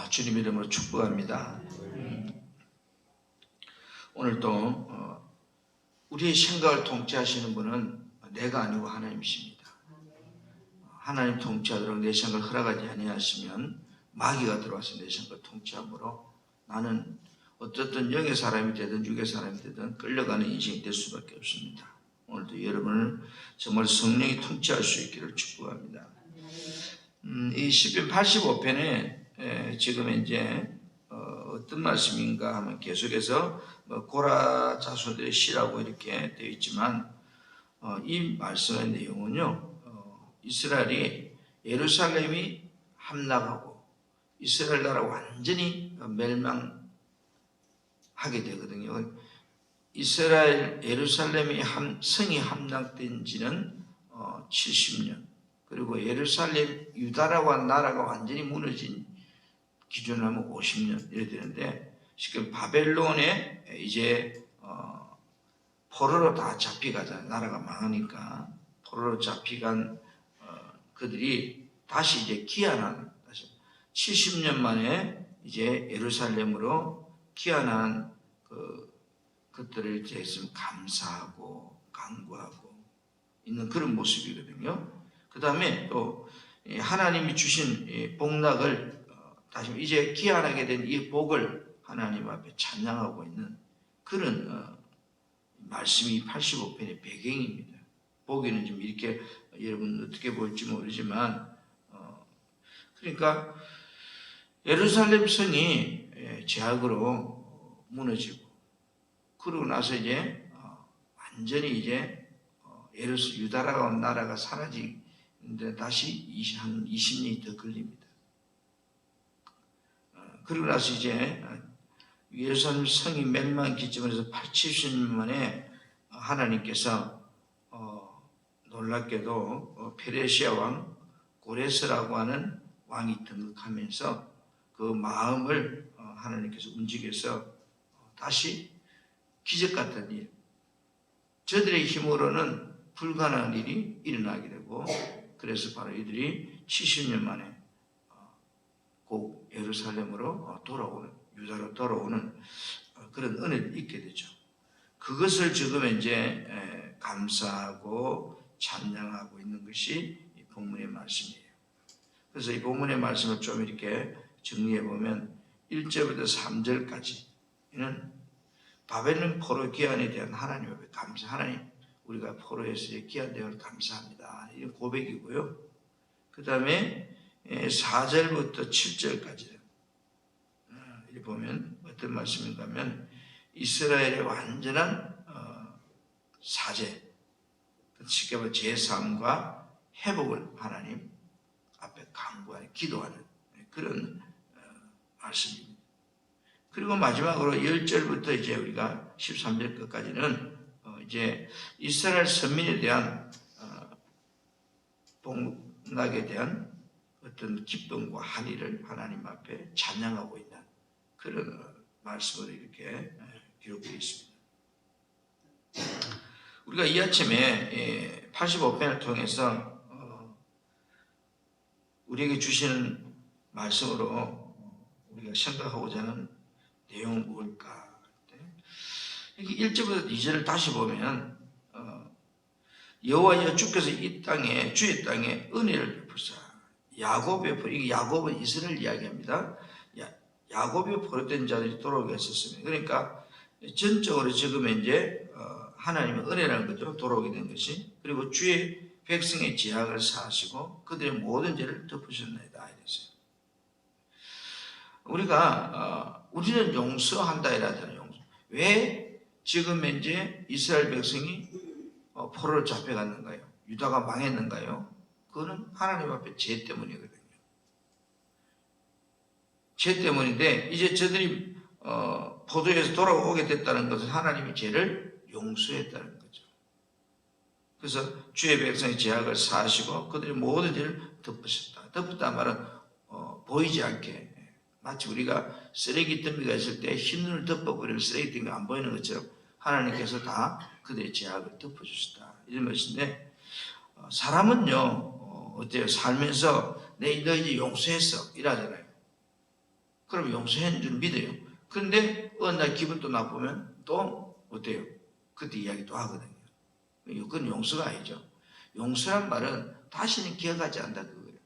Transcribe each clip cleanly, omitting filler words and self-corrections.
주님 이름으로 축복합니다. 오늘도 우리의 생각을 통치하시는 분은 내가 아니고 하나님이십니다. 하나님 통치하도록 내 생각을 허락하지 아니하시면 마귀가 들어와서 내 생각을 통치함으로 나는 어떻든 영의 사람이 되든 육의 사람이 되든 끌려가는 인생이 될 수밖에 없습니다. 오늘도 여러분을 정말 성령이 통치할 수 있기를 축복합니다. 이 시편 85편에 지금 이제 어떤 말씀인가 하면 계속해서 고라 자손들의 시라고 이렇게 되어 있지만 이 말씀의 내용은요, 이스라엘이 예루살렘이 함락하고 이스라엘 나라 완전히 멸망하게 되거든요. 이스라엘 예루살렘이 성이 함락된 지는 70년, 그리고 예루살렘 유다라고 한 나라가 완전히 무너진 기준으로 하면 50년 이렇게 되는데, 지금 바벨론에 이제 포로로 다 잡혀가잖아요. 나라가 망하니까 포로로 잡혀간 그들이 다시 이제 귀환한, 70년 만에 이제 예루살렘으로 귀환한 그것들을 이제 감사하고 간구하고 있는 그런 모습이거든요. 그 다음에 또 하나님이 주신 복락을 다시 이제 귀환하게 된 이 복을 하나님 앞에 찬양하고 있는 그런 말씀이 85편의 배경입니다. 보기는 좀 이렇게 여러분 어떻게 볼지 모르지만 그러니까 예루살렘 성이 제약으로 무너지고, 그러고 나서 이제 완전히 이제 유다라고 하는 나라가 사라지는데 다시 한 20년이 더 걸립니다. 그러고 나서 이제 예루살렘 성이 멸망 기점에서 80년 만에 하나님께서 놀랍게도 페르시아 왕 고레스라고 하는 왕이 등극하면서 그 마음을 하나님께서 움직여서 다시 기적 같은 일, 저들의 힘으로는 불가능한 일이 일어나게 되고, 그래서 바로 이들이 70년 만에 곧 예루살렘으로 돌아오는, 유다로 돌아오는 그런 은혜를 잊게 되죠. 그것을 지금 이제 감사하고 찬양하고 있는 것이 이 본문의 말씀이에요. 그래서 이 본문의 말씀을 좀 이렇게 정리해 보면 1절부터 3절까지는 바벨론 포로 귀환에 대한 하나님 앞에 감사, 하나님 우리가 포로에서 귀환되어 감사합니다, 이런 고백이고요. 그 다음에 4절부터 7절까지는 이렇게 보면 어떤 말씀인가 하면 이스라엘의 완전한 사죄, 쉽게 말해 제3과 회복을 하나님 앞에 간구하는, 기도하는 그런 말씀입니다. 그리고 마지막으로 10절부터 이제 우리가 13절 끝까지는 이제 이스라엘 선민에 대한 복락에 대한 어떤 기쁨과 한의를 하나님 앞에 찬양하고 있는 그런 말씀으로 이렇게 기록되어 있습니다. 우리가 이 아침에 85편을 통해서 우리에게 주시는 말씀으로 우리가 생각하고자 하는 내용은 뭘까? 1절부터 2절을 다시 보면 여호와 주께서 이 땅에, 주의 땅에 은혜를 베푸사 야곱의 포로, 이게 야곱은 이스라엘 이야기합니다. 야곱의 포로된 자들이 돌아오게 했었습니다. 그러니까 전적으로 지금 이제 하나님의 은혜라는 거죠. 돌아오게 된 것이. 그리고 주의 백성의 죄악을 사하시고 그들의 모든 죄를 덮으셨나이다 이랬어요. 우리는 용서한다 이라잖아요. 용서. 왜 지금 이제 이스라엘 백성이 포로로 잡혀갔는가요? 유다가 망했는가요? 그거는 하나님 앞에 죄 때문이거든요. 죄 때문인데 이제 저들이 포도에서 돌아오게 됐다는 것은 하나님이 죄를 용서했다는 거죠. 그래서 주의 백성의 죄악을 사하시고 그들의 모든 죄를 덮으셨다. 덮었다는 말은 보이지 않게, 마치 우리가 쓰레기 더미가 있을 때 흰눈을 덮어버리면 쓰레기 더미가 안 보이는 것처럼 하나님께서 다 그들의 죄악을 덮어주셨다, 이런 것인데, 사람은요 어때요? 살면서 너 이제 용서했어 이러잖아요. 그럼 용서해 줄 믿어요. 그런데 어느 날 기분 또 나쁘면 또 어때요? 그때 이야기 또 하거든요. 그건 용서가 아니죠. 용서란 말은 다시는 기억하지 않는다 그거예요.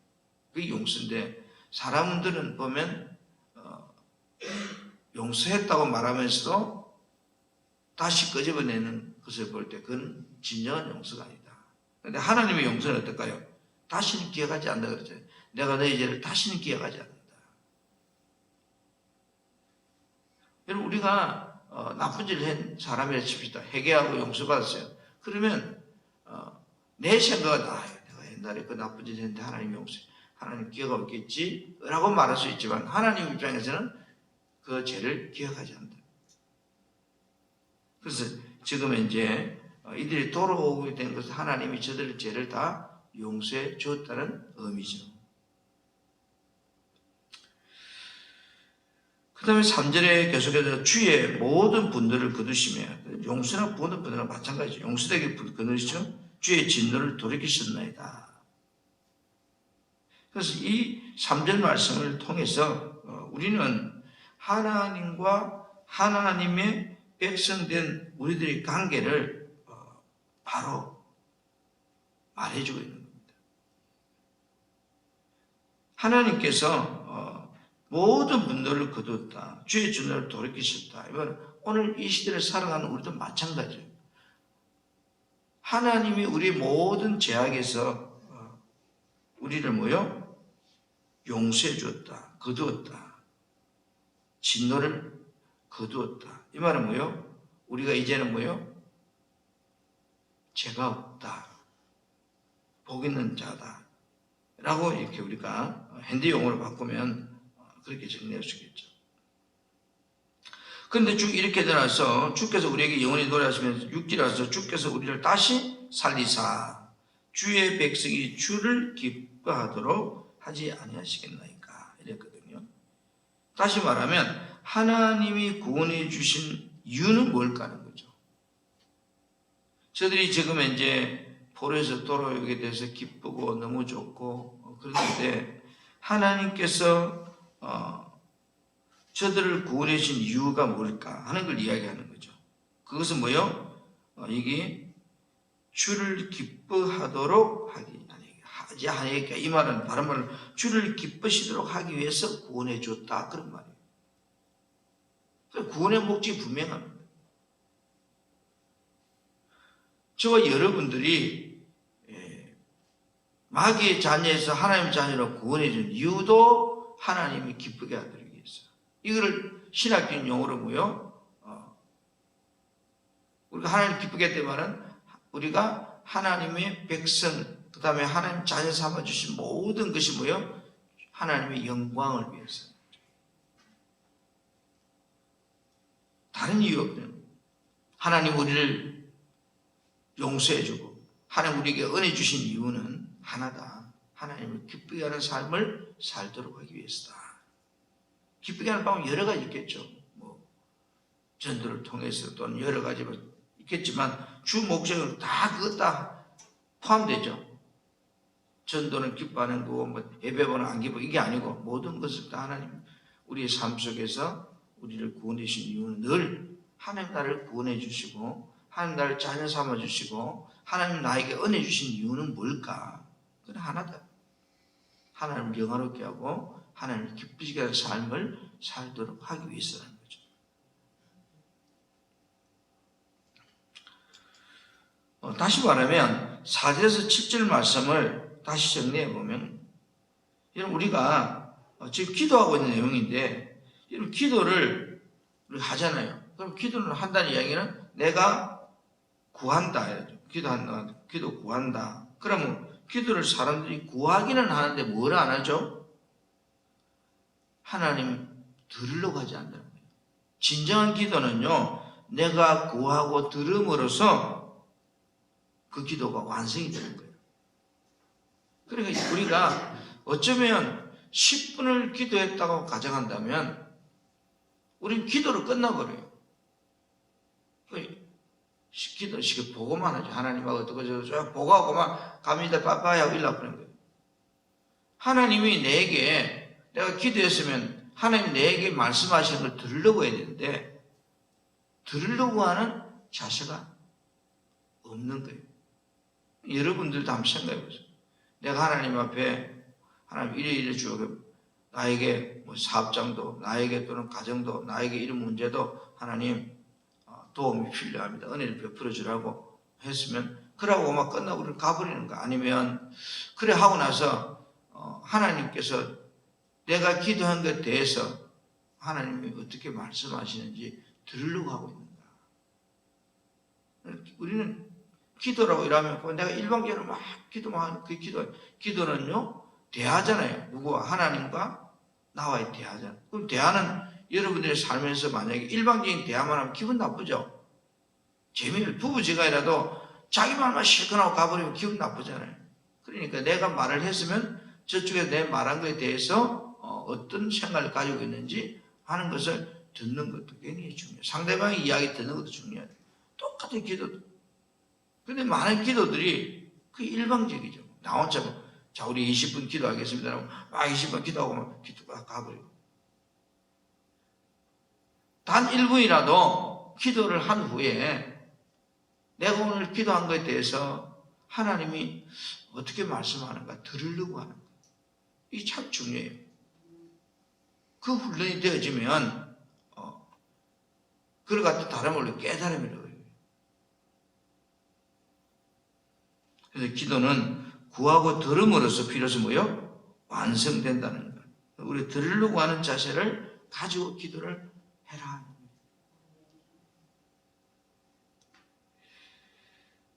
그게 용서인데 사람들은 보면 용서했다고 말하면서도 다시 끄집어내는 것을 볼 때 그건 진정한 용서가 아니다. 그런데 하나님의 용서는 어떨까요? 다시는 기억하지 않는다 그랬잖아요. 내가 너의 죄를 다시는 기억하지 않는다. 여러분 우리가 나쁜 짓을 한 사람이라 칩시다. 회개하고 용서받았어요. 그러면 내 생각은 내가 옛날에 그 나쁜 짓을 했는데 하나님 용서해. 하나님 기억하겠지? 라고 말할 수 있지만 하나님 입장에서는 그 죄를 기억하지 않는다. 그래서 지금 이제 이들이 돌아오게 된 것은 하나님이 저들의 죄를 다 용서해 주었다는 의미죠. 그 다음에 3절에 계속해서 주의 모든 분들을 거두시며, 용서나 모든 분들은 마찬가지죠. 용서되게 거두시죠. 주의 진노를 돌이키셨나이다. 그래서 이 3절 말씀을 통해서 우리는 하나님과 하나님의 백성된 우리들의 관계를 바로 말해주고 있는 겁니다. 하나님께서 모든 분들을 거두었다. 주의 진노를 돌이키셨다. 이건 오늘 이 시대를 살아가는 우리도 마찬가지예요. 하나님이 우리 모든 죄악에서 우리를 용서해 주었다. 거두었다. 진노를 거두었다. 이 말은 우리가 이제는 죄가 없다. 복 있는 자다. 라고 이렇게 우리가 현대 용어로 바꾸면 그렇게 정리할 수 있겠죠. 그런데 쭉 이렇게 되어서 주께서 우리에게 영원히 노래하시면서 6절에 와서 주께서 우리를 다시 살리사 주의 백성이 주를 기뻐하도록 하지 아니하시겠나이까 이랬거든요. 다시 말하면 하나님이 구원해 주신 이유는 뭘까 하는 거죠. 저들이 지금 이제 포로에서 돌아오게 돼서 기쁘고 너무 좋고 그런데 하나님께서 저들을 구원해 주신 이유가 뭘까 하는 걸 이야기하는 거죠. 그것은 이게 주를 기뻐하도록 하지 아니하니까 이 말은 다른 말로 주를 기쁘시도록 하기 위해서 구원해 줬다 그런 말이에요. 구원의 목적이 분명합니다. 저와 여러분들이 마귀의 자녀에서 하나님의 자녀로 구원해 준 이유도 하나님이 기쁘게 하도록 위해서. 이거를 신학적인 용어로 우리가 하나님 기쁘게 할 때 말은 우리가 하나님의 백성, 그 다음에 하나님 자녀 삼아주신 모든 것이 하나님의 영광을 위해서. 다른 이유 없는 하나님 우리를 용서해주고 하나님 우리에게 은혜 주신 이유는 하나다. 하나님을 기쁘게 하는 삶을 살도록 하기 위해서다. 기쁘게 하는 방법은 여러 가지 있겠죠. 전도를 통해서 또는 여러 가지 있겠지만 주 목적은 다 그것 다 포함되죠. 전도는 기뻐하는 거고 예배보는 안 기뻐 이게 아니고 모든 것을 다 하나님 우리의 삶 속에서 우리를 구원해 주신 이유는 늘 하나님 나를 구원해 주시고 하나님 나를 자녀 삼아 주시고 하나님 나에게 은혜 주신 이유는 뭘까? 그건 하나다. 하나님을 영화롭게 하고 하나님을 기쁘시게 하는 삶을 살도록 하기 위해서라는 거죠. 다시 말하면 4절에서 7절 말씀을 다시 정리해 보면 우리가 지금 기도하고 있는 내용인데 이런 기도를 우리가 하잖아요. 그럼 기도를 한다는 이야기는 내가 구한다. 기도 구한다. 그러면 기도를 사람들이 구하기는 하는데 뭘 안 하죠? 하나님 들으려고 하지 않는다는 거예요. 진정한 기도는요, 내가 구하고 들음으로써 그 기도가 완성이 되는 거예요. 그러니까 우리가 어쩌면 10분을 기도했다고 가정한다면 우린 기도로 끝나버려요. 기도 보고만 하죠. 하나님하고 어떻게 저 보고하고만 갑니다 빠빠이 하고 일라고 그러는 거예요. 하나님이 내가 기도했으면 하나님 내게 말씀하시는 걸 들으려고 해야 되는데 들으려고 하는 자세가 없는 거예요. 여러분들도 한번 생각해 보세요. 내가 하나님 앞에 하나님 이래 주어 나에게 뭐 사업장도 나에게 또는 가정도 나에게 이런 문제도 하나님 도움이 필요합니다. 은혜를 베풀어 주라고 했으면 그러고 막 끝나고 가버리는 거 아니면 그래 하고 나서 하나님께서 내가 기도한 것에 대해서 하나님이 어떻게 말씀하시는지 들으려고 하고 있는가. 우리는 기도라고 이러면 내가 일방적으로 막 기도만 하는 그 기도는요 대화잖아요. 누구와? 하나님과 나와의 대화잖아요. 그럼 대화는 여러분들의 삶에서 만약에 일방적인 대화만 하면 기분 나쁘죠. 부부지간이라도 자기 말만 실컷 하고 가버리면 기분 나쁘잖아요. 그러니까 내가 말을 했으면 저쪽에 내 말한 것에 대해서 어떤 생각을 가지고 있는지 하는 것을 듣는 것도 굉장히 중요해요. 상대방의 이야기 듣는 것도 중요해요. 똑같은 기도도. 근데 많은 기도들이 그 일방적이죠. 나 혼자 자 우리 20분 기도하겠습니다. 막 20분 기도하고 막 기도가 가버리고. 단 1분이라도 기도를 한 후에 내가 오늘 기도한 것에 대해서 하나님이 어떻게 말씀하는가 들으려고 하는 거예요. 이게 참 중요해요. 그 훈련이 되어지면 그걸 갖다 다름을 깨달음이라고 해요. 그래서 기도는 구하고 들음으로써 비로소 뭐요? 완성된다는 거예요. 우리 들으려고 하는 자세를 가지고 기도를 해라.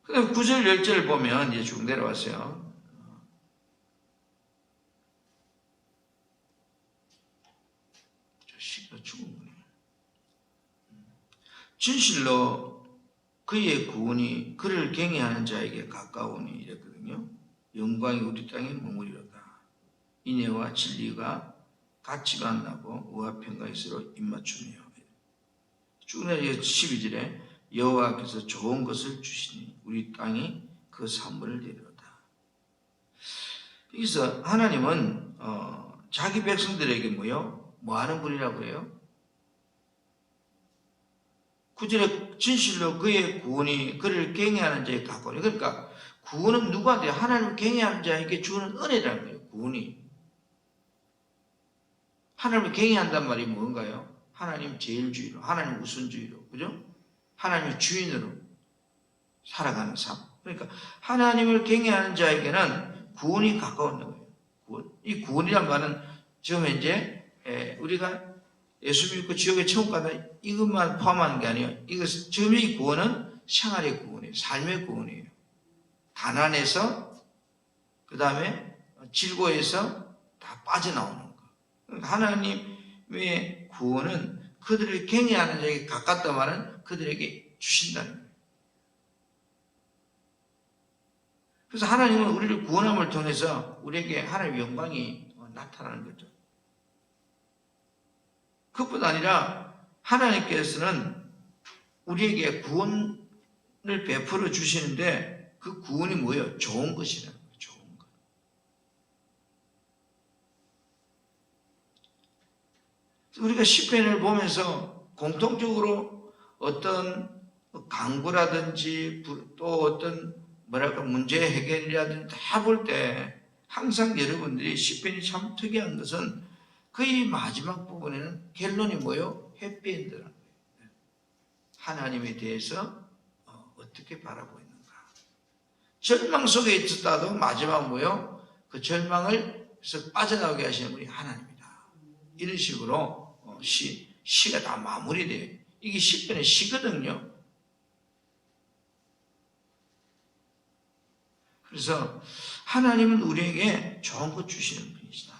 그 다음 9절 10절 보면 이제 쭉 내려왔어요. 시가 죽은 거네요. 진실로 그의 구원이 그를 경외하는 자에게 가까우니 이랬거든요. 영광이 우리 땅에 머무리로다. 인애와 진리가 같이 만나고 의와 평강이 서로 입맞춤이요. 쭉 내려 12절에 여호와께서 좋은 것을 주시니 우리 땅이 그 산물을 내려다. 여기서 하나님은 자기 백성들에게 뭐 하는 분이라고 해요? 9절에 진실로 그의 구원이 그를 경외하는 자에 가까우니. 그러니까 구원은 누구한테? 하나님 경외하는 자에게 주는 은혜라는 거예요. 구원이. 하나님을 경외한단 말이 뭔가요? 하나님 제일주의로, 하나님 우선주의로, 그죠? 하나님의 주인으로 살아가는 삶. 그러니까 하나님을 경외하는 자에게는 구원이 가까운 거예요. 구원. 이 구원이란 말은 지금 현재 우리가 예수 믿고 지옥에 천국 간다 이것만 포함하는 게 아니에요. 이것 지금 이 구원은 생활의 구원이에요. 삶의 구원이에요. 가난에서 그 다음에 질고에서 다 빠져나오는 거. 그러니까 하나님의 구원은 그들을 경외하는 자에게 가깝다 말은 그들에게 주신다는 거예요. 그래서 하나님은 우리를 구원함을 통해서 우리에게 하나님의 영광이 나타나는 거죠. 그뿐 아니라 하나님께서는 우리에게 구원을 베풀어 주시는데 그 구원이 뭐예요? 좋은 것이라는 거예요. 좋은 것. 우리가 시편을 보면서 공통적으로 어떤 강구라든지 또 어떤 문제 해결이라든지 다 볼 때 항상 여러분들이 시편이 참 특이한 것은 거의 마지막 부분에는 결론이 뭐예요? 해피엔드라는 거예요. 하나님에 대해서 어떻게 바라보고 있는가. 절망 속에 있었다도 마지막 뭐예요? 그 절망을서 빠져나오게 하시는 분이 하나님이다. 이런 식으로 시가 다 마무리돼요. 이게 시편의 시거든요. 그래서 하나님은 우리에게 좋은 것 주시는 분이시다.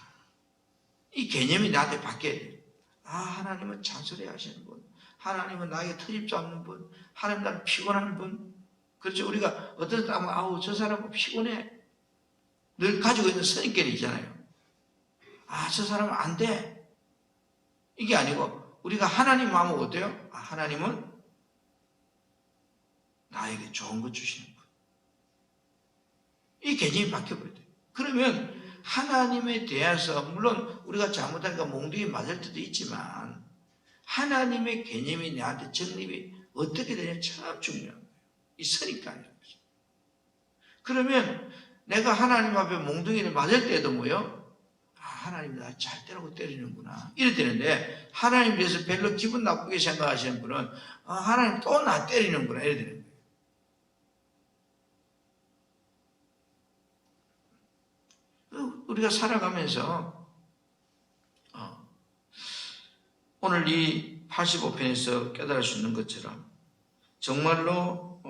이 개념이 나한테 바뀌어야 돼요. 하나님은 잔소리 하시는 분. 하나님은 나에게 트집 잡는 분. 하나님 나를 피곤한 분. 그렇죠. 우리가 어떤 사람은 저 사람은 피곤해. 늘 가지고 있는 선입견이 있잖아요. 저 사람은 안 돼. 이게 아니고 우리가 하나님 마음은 어때요? 하나님은 나에게 좋은 것 주시는 분. 이 개념이 바뀌어버려야 돼요. 그러면 하나님에 대해서 물론 우리가 잘못하니까 몽둥이 맞을 때도 있지만 하나님의 개념이 내한테 정립이 어떻게 되냐 참 중요한 거예요. 이 선입관이라는 거죠. 그러면 내가 하나님 앞에 몽둥이를 맞을 때도 뭐요? 하나님이 나 잘 때리는구나 이래 되는데 하나님에 대해서 별로 기분 나쁘게 생각하시는 분은 하나님 또 나 때리는구나 이래 되는 거예요. 우리가 살아가면서 오늘 이 85편에서 깨달을 수 있는 것처럼 정말로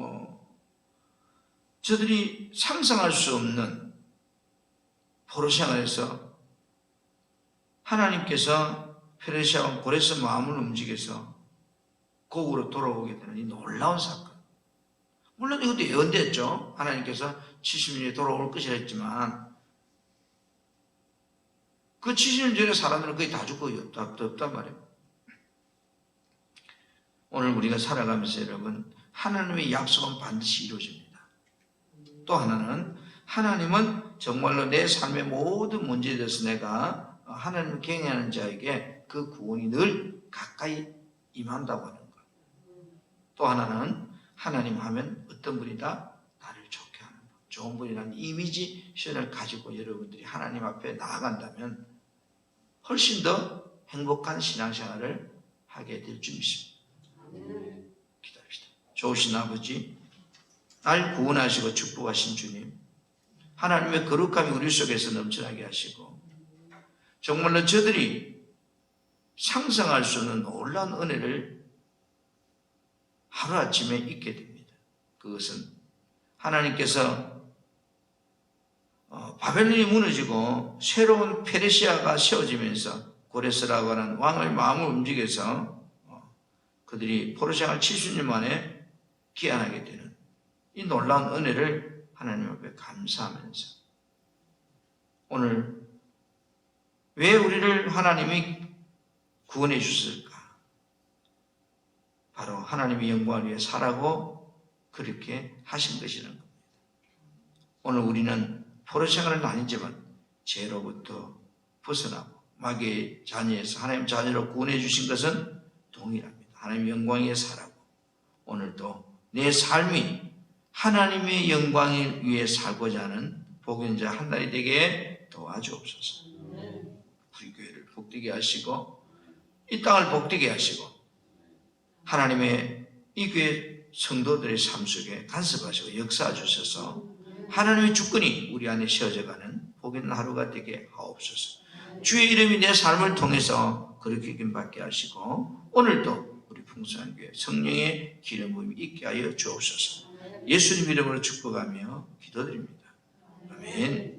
저들이 상상할 수 없는 포로생활에서 하나님께서 페르시아 왕 고레스 마음을 움직여서 고국으로 돌아오게 되는 이 놀라운 사건. 물론 이것도 예언됐죠. 하나님께서 70년에 돌아올 것이라 했지만 그 70년 전에 사람들은 거의 다 죽고 없단 말이에요. 오늘 우리가 살아가면서 여러분 하나님의 약속은 반드시 이루어집니다. 또 하나는 하나님은 정말로 내 삶의 모든 문제에 대해서 내가 하나님을 경외하는 자에게 그 구원이 늘 가까이 임한다고 하는 것. 또 하나는 하나님 하면 어떤 분이다? 나를 좋게 하는 분, 좋은 분이라는 이미지션을 가지고 여러분들이 하나님 앞에 나아간다면 훨씬 더 행복한 신앙생활을 하게 될 줄 믿습니다. 기다립시다. 좋으신 아버지, 날 구원하시고 축복하신 주님, 하나님의 거룩함이 우리 속에서 넘쳐나게 하시고 정말로 저들이 상상할 수 없는 놀라운 은혜를 하루아침에 잊게 됩니다. 그것은 하나님께서 바벨론이 무너지고 새로운 페르시아가 세워지면서 고레스라고 하는 왕의 마음을 움직여서 그들이 포로생활 70년 만에 귀환하게 되는 이 놀라운 은혜를 하나님 앞에 감사하면서 오늘 왜 우리를 하나님이 구원해 주셨을까? 바로 하나님의 영광을 위해 살라고 그렇게 하신 것이라는 겁니다. 오늘 우리는 포로생활은 아니지만 죄로부터 벗어나고 마귀의 자녀에서 하나님 자녀로 구원해 주신 것은 동일합니다. 하나님의 영광 위에 살라고 오늘도 내 삶이 하나님의 영광을 위해 살고자 하는 복음자 한 날이 되게 도와주옵소서. 우리 교회를 복되게 하시고 이 땅을 복되게 하시고 하나님의 이 교회 성도들의 삶 속에 간섭하시고 역사해 주셔서 하나님의 주권이 우리 안에 세워져가는 복 있는 하루가 되게 하옵소서. 주의 이름이 내 삶을 통해서 그렇게 기름받게 하시고 오늘도 우리 풍성한 교회 성령의 기름 부음이 있게 하여 주옵소서. 예수님 이름으로 축복하며 기도드립니다. 아멘.